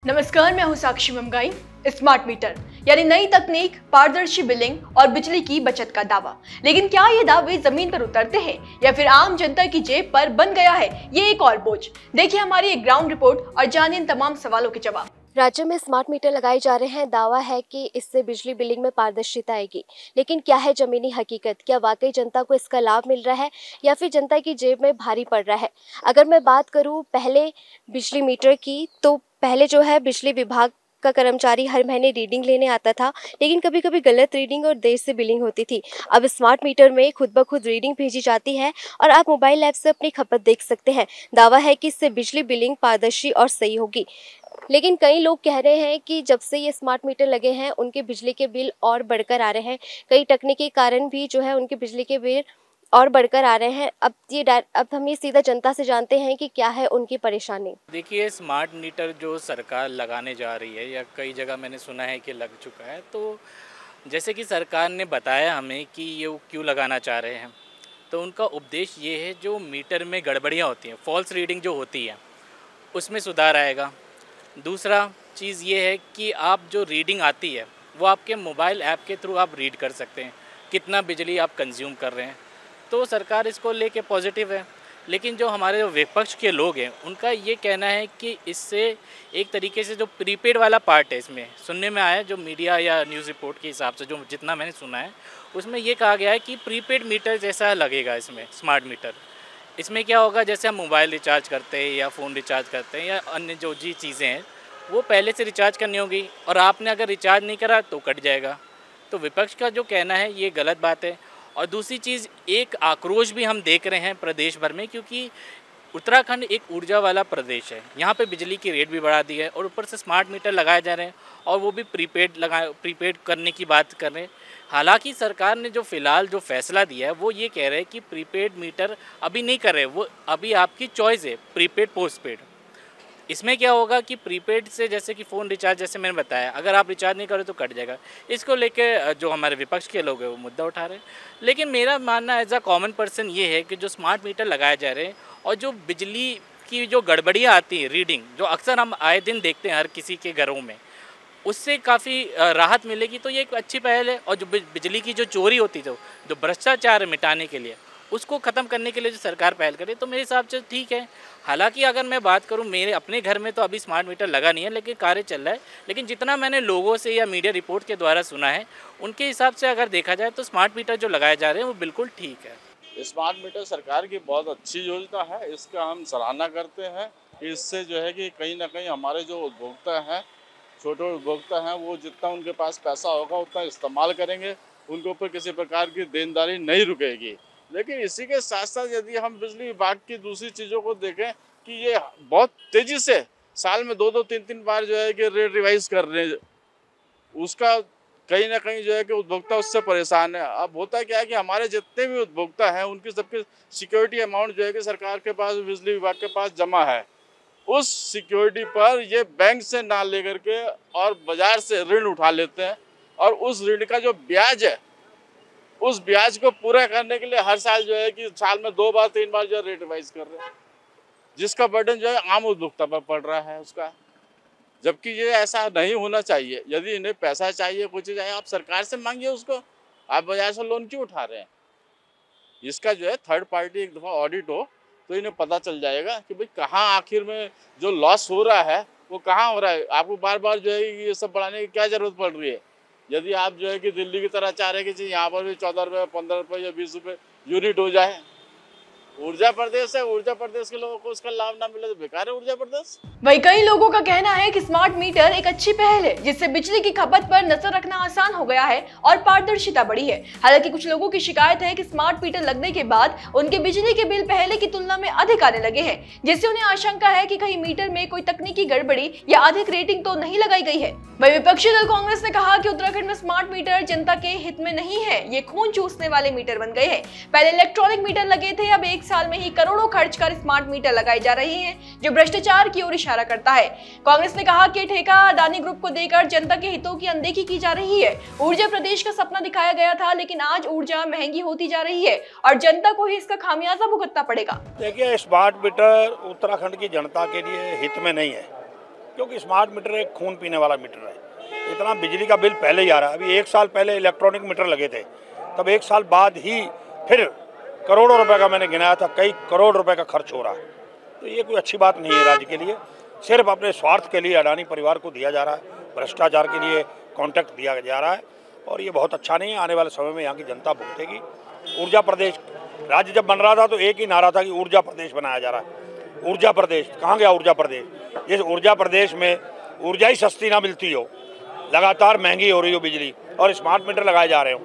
नमस्कार, मैं हूं साक्षी ममगाई। स्मार्ट मीटर यानी नई तकनीक, पारदर्शी बिलिंग और बिजली की बचत का दावा। लेकिन क्या ये दावे जमीन पर उतरते हैं या फिर आम जनता की जेब पर बन गया है ये एक और बोझ? देखिए हमारी एक ग्राउंड रिपोर्ट और जानिए इन तमाम सवालों के जवाब। राज्य में स्मार्ट मीटर लगाए जा रहे हैं। दावा है कि इससे बिजली बिलिंग में पारदर्शिता आएगी, लेकिन क्या है जमीनी हकीकत? क्या वाकई जनता को इसका लाभ मिल रहा है या फिर जनता की जेब में भारी पड़ रहा है? अगर मैं बात करूं पहले बिजली मीटर की, तो पहले जो है बिजली विभाग का कर्मचारी हर महीने रीडिंग लेने आता था, लेकिन कभी कभी गलत रीडिंग और देर से बिलिंग होती थी। अब स्मार्ट मीटर में खुद ब खुद रीडिंग भेजी जाती है और आप मोबाइल ऐप से अपनी खपत देख सकते हैं। दावा है कि इससे बिजली बिलिंग पारदर्शी और सही होगी। लेकिन कई लोग कह रहे हैं कि जब से ये स्मार्ट मीटर लगे हैं उनके बिजली के बिल और बढ़कर आ रहे हैं। कई तकनीकी कारण भी जो है उनके बिजली के बिल और बढ़कर आ रहे हैं। अब हम ये सीधा जनता से जानते हैं कि क्या है उनकी परेशानी। देखिए, स्मार्ट मीटर जो सरकार लगाने जा रही है या कई जगह मैंने सुना है कि लग चुका है, तो जैसे कि सरकार ने बताया हमें कि ये वो क्यों लगाना चाह रहे हैं, तो उनका उपदेश ये है जो मीटर में गड़बड़ियाँ होती हैं, फॉल्स रीडिंग जो होती है उसमें सुधार आएगा। दूसरा चीज़ ये है कि आप जो रीडिंग आती है वो आपके मोबाइल ऐप के थ्रू आप रीड कर सकते हैं कितना बिजली आप कंज्यूम कर रहे हैं। तो सरकार इसको लेके पॉजिटिव है। लेकिन जो हमारे जो विपक्ष के लोग हैं उनका ये कहना है कि इससे एक तरीके से जो प्रीपेड वाला पार्ट है, इसमें सुनने में आया है, जो मीडिया या न्यूज़ रिपोर्ट के हिसाब से जो जितना मैंने सुना है उसमें ये कहा गया है कि प्रीपेड मीटर जैसा लगेगा इसमें स्मार्ट मीटर। इसमें क्या होगा, जैसे हम मोबाइल रिचार्ज करते हैं या फ़ोन रिचार्ज करते हैं या अन्य जो जी चीज़ें हैं वो पहले से रिचार्ज करनी होगी और आपने अगर रिचार्ज नहीं करा तो कट जाएगा। तो विपक्ष का जो कहना है ये गलत बात है। और दूसरी चीज़, एक आक्रोश भी हम देख रहे हैं प्रदेश भर में, क्योंकि उत्तराखंड एक ऊर्जा वाला प्रदेश है। यहाँ पे बिजली की रेट भी बढ़ा दी है और ऊपर से स्मार्ट मीटर लगाए जा रहे हैं और वो भी प्रीपेड करने की बात कर रहे हैं। हालांकि सरकार ने जो फ़िलहाल जो फैसला दिया है वो ये कह रहे हैं कि प्रीपेड मीटर अभी नहीं कर रहे, वो अभी आपकी चॉइस है, प्रीपेड पोस्टपेड। इसमें क्या होगा कि प्रीपेड से जैसे कि फ़ोन रिचार्ज, जैसे मैंने बताया, अगर आप रिचार्ज नहीं करो तो कट जाएगा। इसको लेके जो हमारे विपक्ष के लोग हैं वो मुद्दा उठा रहे हैं। लेकिन मेरा मानना एज अ कॉमन पर्सन ये है कि जो स्मार्ट मीटर लगाए जा रहे हैं और जो बिजली की जो गड़बड़ियाँ आती हैं रीडिंग, जो अक्सर हम आए दिन देखते हैं हर किसी के घरों में, उससे काफ़ी राहत मिलेगी। तो ये एक अच्छी पहल है। और जो बिजली की जो चोरी होती है, जो भ्रष्टाचार मिटाने के लिए, उसको ख़त्म करने के लिए जो सरकार पहल करे, तो मेरे हिसाब से ठीक है। हालांकि अगर मैं बात करूं, मेरे अपने घर में तो अभी स्मार्ट मीटर लगा नहीं है, लेकिन कार्य चल रहा है। लेकिन जितना मैंने लोगों से या मीडिया रिपोर्ट के द्वारा सुना है, उनके हिसाब से अगर देखा जाए तो स्मार्ट मीटर जो लगाए जा रहे हैं वो बिल्कुल ठीक है। स्मार्ट मीटर सरकार की बहुत अच्छी योजना है, इसका हम सराहना करते हैं। इससे जो है कि कहीं ना कहीं हमारे जो उपभोक्ता हैं, छोटे उपभोक्ता हैं, वो जितना उनके पास पैसा होगा उतना इस्तेमाल करेंगे, उनके ऊपर किसी प्रकार की देनदारी नहीं रुकेगी। लेकिन इसी के साथ साथ यदि हम बिजली विभाग की दूसरी चीज़ों को देखें कि ये बहुत तेज़ी से साल में 2-2, 3-3 बार जो है कि रेट रिवाइज कर रहे हैं, उसका कहीं ना कहीं जो है कि उपभोक्ता उससे परेशान है। अब होता क्या है कि हमारे जितने भी उपभोक्ता हैं उनकी सबकी सिक्योरिटी अमाउंट जो है कि सरकार के पास, बिजली विभाग के पास जमा है। उस सिक्योरिटी पर ये बैंक से ना लेकर के और बाजार से ऋण उठा लेते हैं और उस ऋण का जो ब्याज है, उस ब्याज को पूरा करने के लिए हर साल जो है कि साल में 2 बार 3 बार जो है रेट रिवाइज कर रहे हैं, जिसका बर्डन जो है आम उपभोक्ता पर पड़ रहा है उसका। जबकि ये ऐसा नहीं होना चाहिए। यदि इन्हें पैसा चाहिए, कुछ चाहिए, आप सरकार से मांगिए उसको, आप बाजार से लोन क्यों उठा रहे हैं? इसका जो है थर्ड पार्टी एक दफ़ा ऑडिट हो तो इन्हें पता चल जाएगा कि भाई कहाँ आखिर में जो लॉस हो रहा है वो कहाँ हो रहा है। आपको बार बार जो है ये सब बढ़ाने की क्या ज़रूरत पड़ रही है? यदि आप जो है कि दिल्ली की तरह चाह रहे हैं कि यहाँ पर भी 14 रुपये, 15 रुपये या 20 रुपये यूनिट हो जाए, ऊर्जा प्रदेश है, ऊर्जा प्रदेश के लोगों को उसका लाभ ना मिले तो बेकार है ऊर्जा प्रदेश। वही कई लोगों का कहना है कि स्मार्ट मीटर एक अच्छी पहल है जिससे बिजली की खपत पर नजर रखना आसान हो गया है और पारदर्शिता बढ़ी है। हालांकि कुछ लोगों की शिकायत है कि स्मार्ट मीटर लगने के बाद उनके बिजली के बिल पहले की तुलना में अधिक आने लगे हैं, जिससे उन्हें आशंका है कि कहीं मीटर में कोई तकनीकी गड़बड़ी या अधिक रेटिंग तो नहीं लगाई गई है। वही विपक्षी दल कांग्रेस ने कहा कि उत्तराखंड में स्मार्ट मीटर जनता के हित में नहीं है, ये खून चूसने वाले मीटर बन गए हैं। पहले इलेक्ट्रॉनिक मीटर लगे थे, अब एक साल में ही करोड़ों खर्च कर स्मार्ट मीटर लगाए जा रहे हैं जो भ्रष्टाचार की ओर इशारा करता है। कांग्रेस ने कहा कि ठेका अडानी ग्रुप को देकर जनता के हितों की अनदेखी की जा रही है। ऊर्जा प्रदेश का सपना दिखाया गया था, लेकिन आज ऊर्जा महंगी होती जा रही है और जनता को ही इसका खामियाजा भुगतना पड़ेगा। देखिए, स्मार्ट मीटर उत्तराखंड की जनता के लिए हित में नहीं है। क्योंकि स्मार्ट मीटर एक खून पीने वाला मीटर है। इतना बिजली का बिल पहले ही आ रहा है। अभी 1 साल पहले इलेक्ट्रॉनिक मीटर लगे थे, तब 1 साल बाद ही फिर करोड़ों रुपए का मैंने गिनाया था, कई करोड़ रुपए का खर्च हो रहा है। तो ये कोई अच्छी बात नहीं है राज्य के लिए। सिर्फ अपने स्वार्थ के लिए अडानी परिवार को दिया जा रहा है, भ्रष्टाचार के लिए कॉन्ट्रैक्ट दिया जा रहा है और ये बहुत अच्छा नहीं है। आने वाले समय में यहाँ की जनता भुगतेगी। ऊर्जा प्रदेश राज्य जब बन रहा था तो एक ही नारा था कि ऊर्जा प्रदेश बनाया जा रहा है। ऊर्जा प्रदेश कहाँ गया? ऊर्जा प्रदेश, इस ऊर्जा प्रदेश में ऊर्जा ही सस्ती ना मिलती हो, लगातार महंगी हो रही हो बिजली और स्मार्ट मीटर लगाए जा रहे हो,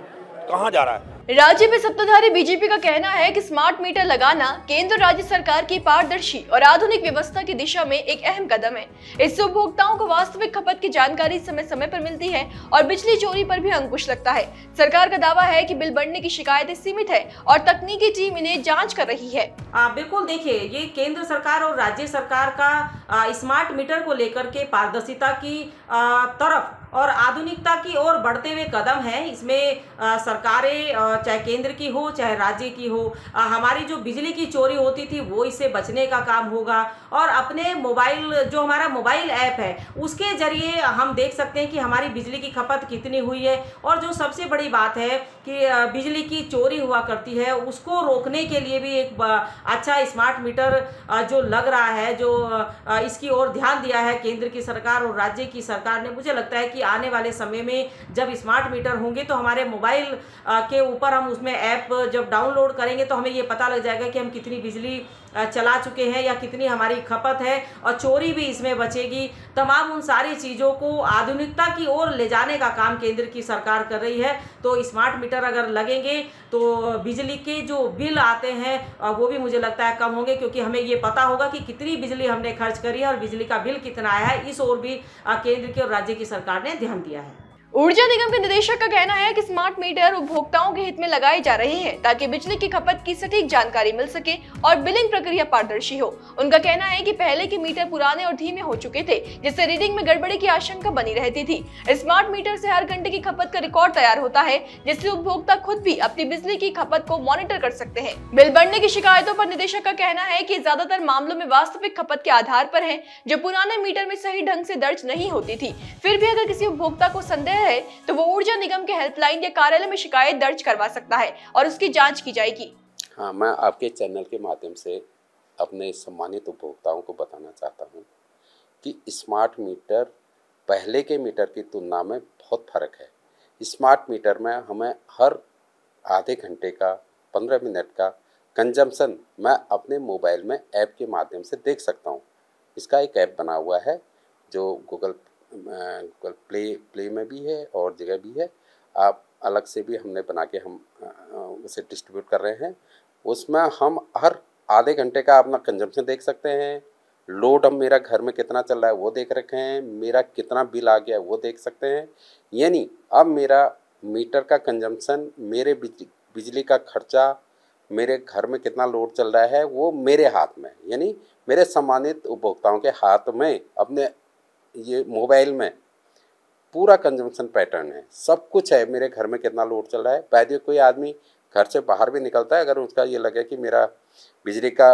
कहाँ जा रहा है? राज्य में सत्ताधारी बीजेपी का कहना है कि स्मार्ट मीटर लगाना केंद्र राज्य सरकार की पारदर्शी और आधुनिक व्यवस्था की दिशा में एक अहम कदम है। इससे उपभोक्ताओं को वास्तविक खपत की जानकारी समय समय पर मिलती है और बिजली चोरी पर भी अंकुश लगता है। सरकार का दावा है कि बिल बढ़ने की शिकायतें सीमित है और तकनीकी टीम इन्हें जाँच कर रही है। बिल्कुल, देखिए, ये केंद्र सरकार और राज्य सरकार का स्मार्ट मीटर को लेकर के पारदर्शिता की तरफ और आधुनिकता की ओर बढ़ते हुए कदम है। इसमें सरकारें चाहे केंद्र की हो चाहे राज्य की हो, हमारी जो बिजली की चोरी होती थी वो इससे बचने का काम होगा और अपने मोबाइल, जो हमारा मोबाइल ऐप है, उसके जरिए हम देख सकते हैं कि हमारी बिजली की खपत कितनी हुई है। और जो सबसे बड़ी बात है कि बिजली की चोरी हुआ करती है, उसको रोकने के लिए भी एक अच्छा स्मार्ट मीटर जो लग रहा है, जो इसकी ओर ध्यान दिया है केंद्र की सरकार और राज्य की सरकार ने। मुझे लगता है कि आने वाले समय में जब स्मार्ट मीटर होंगे तो हमारे मोबाइल के ऊपर हम उसमें ऐप जब डाउनलोड करेंगे तो हमें ये पता लग जाएगा कि हम कितनी बिजली चला चुके हैं या कितनी हमारी खपत है और चोरी भी इसमें बचेगी। तमाम उन सारी चीज़ों को आधुनिकता की ओर ले जाने का काम केंद्र की सरकार कर रही है। तो स्मार्ट मीटर अगर लगेंगे तो बिजली के जो बिल आते हैं वो भी मुझे लगता है कम होंगे, क्योंकि हमें ये पता होगा कि कितनी बिजली हमने खर्च करी है और बिजली का बिल कितना आया है। इस ओर भी केंद्र की और राज्य की सरकार ने ध्यान दिया है। ऊर्जा निगम के निदेशक का कहना है कि स्मार्ट मीटर उपभोक्ताओं के हित में लगाए जा रहे हैं ताकि बिजली की खपत की सटीक जानकारी मिल सके और बिलिंग प्रक्रिया पारदर्शी हो। उनका कहना है कि पहले के मीटर पुराने और धीमे हो चुके थे, जिससे रीडिंग में गड़बड़ी की आशंका बनी रहती थी। स्मार्ट मीटर से हर घंटे की खपत का रिकॉर्ड तैयार होता है, जिससे उपभोक्ता खुद भी अपनी बिजली की खपत को मॉनिटर कर सकते हैं। बिल बढ़ने की शिकायतों पर निदेशक का कहना है कि ज्यादातर मामलों में वास्तविक खपत के आधार पर है, जो पुराने मीटर में सही ढंग से दर्ज नहीं होती थी। फिर भी अगर किसी उपभोक्ता को संदेह है तो वो ऊर्जा निगम के हेल्पलाइन या कार्यालय में शिकायत दर्ज करवा सकता है और उसकी जांच की जाएगी। हाँ, मैं आपके चैनल के माध्यम से अपने सम्मानित उपभोक्ताओं को बताना चाहता हूँ कि स्मार्ट मीटर पहले के मीटर की तुलना में बहुत फ़र्क है। स्मार्ट मीटर में हमें हर आधे घंटे का 15 मिनट का कंजम्पशन मैं अपने मोबाइल में ऐप के माध्यम से देख सकता हूँ। इसका एक ऐप बना हुआ है जो गूगल प्ले में भी है और जगह भी है। आप अलग से भी हमने बना के हम उसे डिस्ट्रीब्यूट कर रहे हैं। उसमें हम हर आधे घंटे का अपना कंजम्पशन देख सकते हैं। लोड हम मेरा घर में कितना चल रहा है वो देख रखे हैं, मेरा कितना बिल आ गया है वो देख सकते हैं। यानी अब मेरा मीटर का कंजम्पशन, मेरे बिजली का खर्चा, मेरे घर में कितना लोड चल रहा है वो मेरे हाथ में, यानी मेरे सम्मानित उपभोक्ताओं के हाथ में अपने ये मोबाइल में पूरा कंजम्पशन पैटर्न है, सब कुछ है। मेरे घर में कितना लोड चल रहा है। पहले कोई आदमी घर से बाहर भी निकलता है, अगर उसका ये लगे कि मेरा बिजली का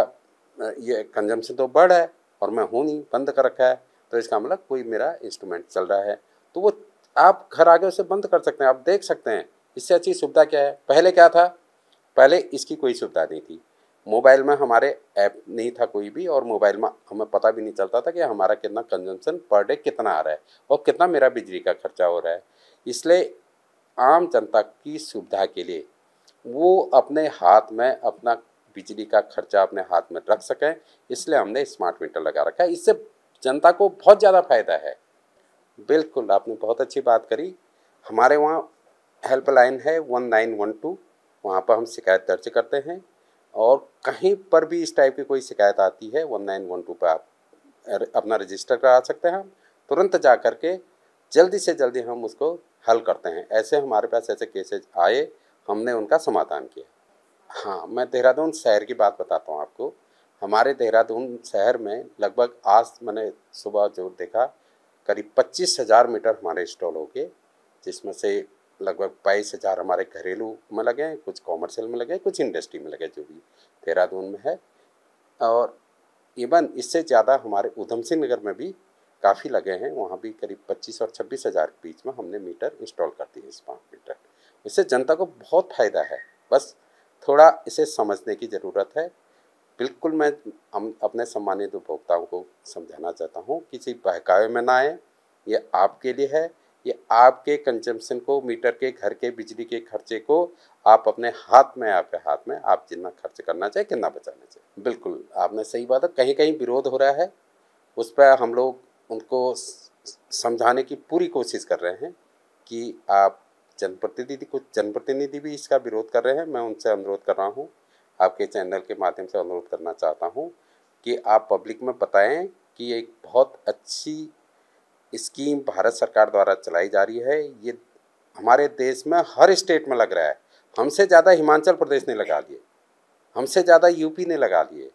ये कंजम्पशन तो बढ़ है और मैं हूँ नहीं, बंद कर रखा है, तो इसका मतलब कोई मेरा इंस्ट्रूमेंट चल रहा है, तो वो आप घर आके उसे बंद कर सकते हैं, आप देख सकते हैं। इससे अच्छी सुविधा क्या है? पहले क्या था? पहले इसकी कोई सुविधा नहीं थी। मोबाइल में हमारे ऐप नहीं था कोई भी, और मोबाइल में हमें पता भी नहीं चलता था कि हमारा कितना कंजम्पशन पर डे कितना आ रहा है और कितना मेरा बिजली का खर्चा हो रहा है। इसलिए आम जनता की सुविधा के लिए वो अपने हाथ में अपना बिजली का खर्चा अपने हाथ में रख सकें, इसलिए हमने स्मार्ट मीटर लगा रखा है। इससे जनता को बहुत ज़्यादा फायदा है। बिल्कुल, आपने बहुत अच्छी बात करी। हमारे वहाँ हेल्पलाइन है 1912, वहाँ पर हम शिकायत दर्ज करते हैं और कहीं पर भी इस टाइप की कोई शिकायत आती है 1912 पर आप अपना रजिस्टर करा सकते हैं। हम तुरंत जा कर के जल्दी से जल्दी हम उसको हल करते हैं। ऐसे हमारे पास ऐसे केसेज आए, हमने उनका समाधान किया। हाँ, मैं देहरादून शहर की बात बताता हूँ आपको। हमारे देहरादून शहर में लगभग आज मैंने सुबह जो देखा करीब 25,000 मीटर हमारे इंस्टॉल हो गए, जिसमें से लगभग 22,000 हमारे घरेलू में लगे हैं, कुछ कॉमर्शियल में लगे, कुछ इंडस्ट्री में लगे, जो भी देहरादून में है। और इवन इससे ज़्यादा हमारे उधम सिंह नगर में भी काफ़ी लगे हैं, वहाँ भी करीब 25 और 26 हज़ार के बीच में हमने मीटर इंस्टॉल कर दिए स्मार्ट मीटर। इससे जनता को बहुत फ़ायदा है, बस थोड़ा इसे समझने की ज़रूरत है। बिल्कुल मैं अपने सम्मानित उपभोक्ताओं को समझाना चाहता हूँ, किसी बहकावे में ना आए। ये आपके लिए है, ये आपके कंजम्पशन को, मीटर के, घर के बिजली के खर्चे को आप अपने हाथ में, आपके हाथ में, आप जितना खर्च करना चाहे, कितना बचाना चाहिए। बिल्कुल आपने सही बात है, कहीं कहीं विरोध हो रहा है, उस पर हम लोग उनको समझाने की पूरी कोशिश कर रहे हैं कि आप कुछ जनप्रतिनिधि भी इसका विरोध कर रहे हैं। मैं उनसे अनुरोध कर रहा हूँ, आपके चैनल के माध्यम से अनुरोध करना चाहता हूँ कि आप पब्लिक में बताएं कि एक बहुत अच्छी स्कीम भारत सरकार द्वारा चलाई जा रही है। ये हमारे देश में हर स्टेट में लग रहा है। हमसे ज़्यादा हिमाचल प्रदेश ने लगा लिए, हमसे ज़्यादा यूपी ने लगा लिए,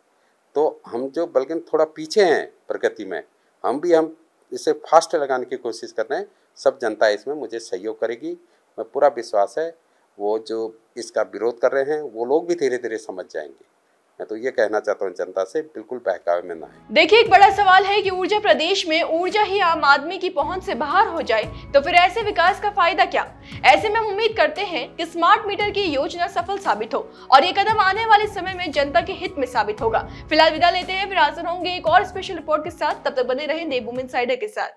तो हम जो बल्कि थोड़ा पीछे हैं प्रगति में, हम इसे फास्ट लगाने की कोशिश कर रहे हैं। सब जनता इसमें मुझे सहयोग करेगी, मैं पूरा विश्वास है। वो जो इसका विरोध कर रहे हैं वो लोग भी धीरे धीरे समझ जाएंगे। मैं तो ये कहना चाहता हूँ जनता से, बिल्कुल बहकावे में ना आए। देखिए, एक बड़ा सवाल है कि ऊर्जा प्रदेश में ऊर्जा ही आम आदमी की पहुंच से बाहर हो जाए तो फिर ऐसे विकास का फायदा क्या। ऐसे में हम उम्मीद करते हैं कि स्मार्ट मीटर की योजना सफल साबित हो और ये कदम आने वाले समय में जनता के हित में साबित होगा। फिलहाल विदा लेते हैं, फिर हाजिर होंगे एक और स्पेशल रिपोर्ट के साथ। तब तक बने रहें देवभूमि इनसाइडर के साथ।